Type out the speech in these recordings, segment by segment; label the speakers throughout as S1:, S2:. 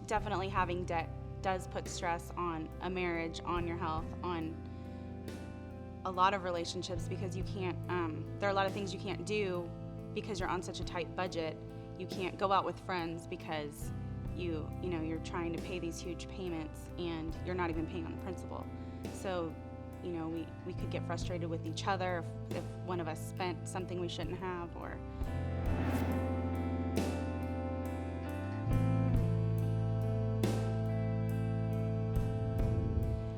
S1: definitely having debt does put stress on a marriage, on your health, on a lot of relationships, because you can't, there are a lot of things you can't do because you're on such a tight budget. You can't go out with friends because you're trying to pay these huge payments and you're not even paying on the principal. So, we could get frustrated with each other if one of us spent something we shouldn't have, or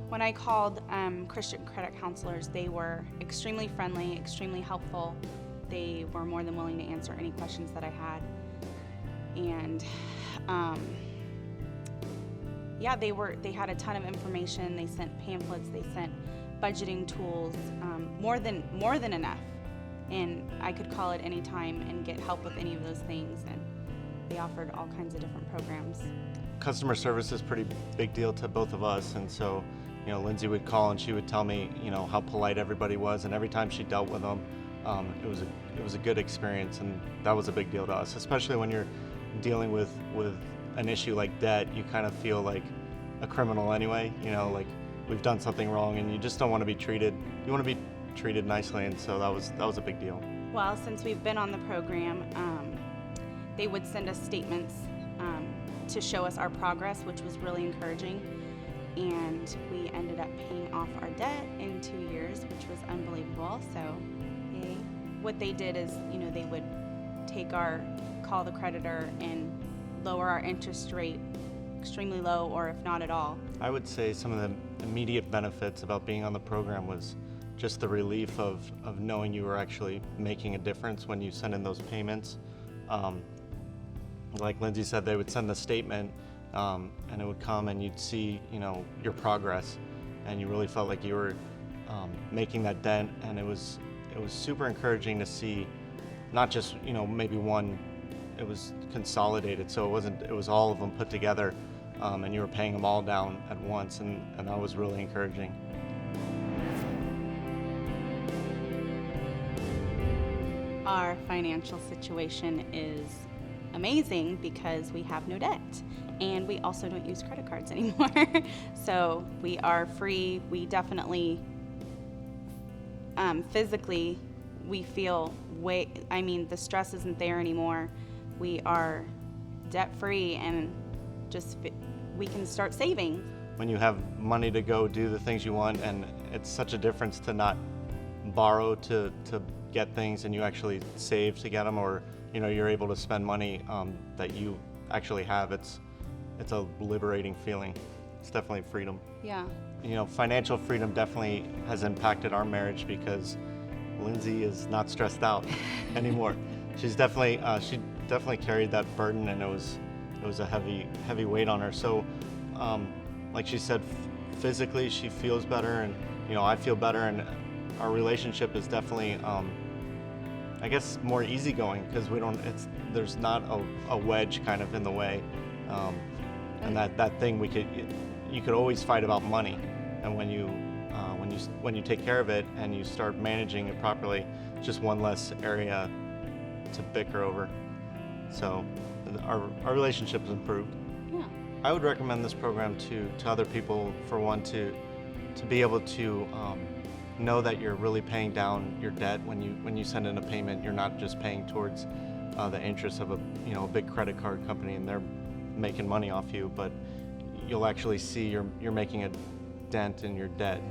S1: when I called Christian credit counselors, they were extremely friendly, extremely helpful. They were more than willing to answer any questions that I had. And they had a ton of information. They sent pamphlets, they sent budgeting tools, more than enough. And I could call at any time and get help with any of those things. And they offered all kinds of different programs.
S2: Customer service is a pretty big deal to both of us, and so Lindsey would call and she would tell me how polite everybody was, and every time she dealt with them, it was a good experience, and that was a big deal to us, especially when you're dealing with an issue like debt. You kind of feel like a criminal anyway, like we've done something wrong, and you just don't want to be treated. You want to be treated nicely, and so that was a big deal.
S1: Well, since we've been on the program, they would send us statements to show us our progress, which was really encouraging. And we ended up paying off our debt in 2 years, which was unbelievable. So, yay. What they did is, they would call the creditor and lower our interest rate extremely low, or if not at all.
S2: I would say some of the immediate benefits about being on the program was just the relief of knowing you were actually making a difference when you send in those payments. Like Lindsey said, they would send the statement, and it would come and you'd see, your progress, and you really felt like you were making that dent, and it was super encouraging to see, not just, maybe one, it was consolidated, so it was all of them put together, and you were paying them all down at once, and that was really encouraging.
S1: Our financial situation is amazing because we have no debt, and we also don't use credit cards anymore. So we are free. We definitely, physically, we feel the stress isn't there anymore. We are debt free, and we can start saving.
S2: When you have money to go do the things you want, and it's such a difference to not borrow to get things, and you actually save to get them, or you're able to spend money that you actually have. It's a liberating feeling. It's definitely freedom.
S1: Yeah.
S2: Financial freedom definitely has impacted our marriage because Lindsey is not stressed out anymore. She definitely carried that burden, and it was a heavy weight on her. So, like she said, physically she feels better, and I feel better, and our relationship is definitely, I guess, more easygoing because there's not a wedge kind of in the way, and that thing you could always fight about money, and when you take care of it and you start managing it properly, it's just one less area to bicker over. So our relationship has improved.
S1: Yeah.
S2: I would recommend this program to other people, for one, to be able to know that you're really paying down your debt when you send in a payment. You're not just paying towards the interest of a big credit card company and they're making money off you, but you'll actually see you're making a dent in your debt.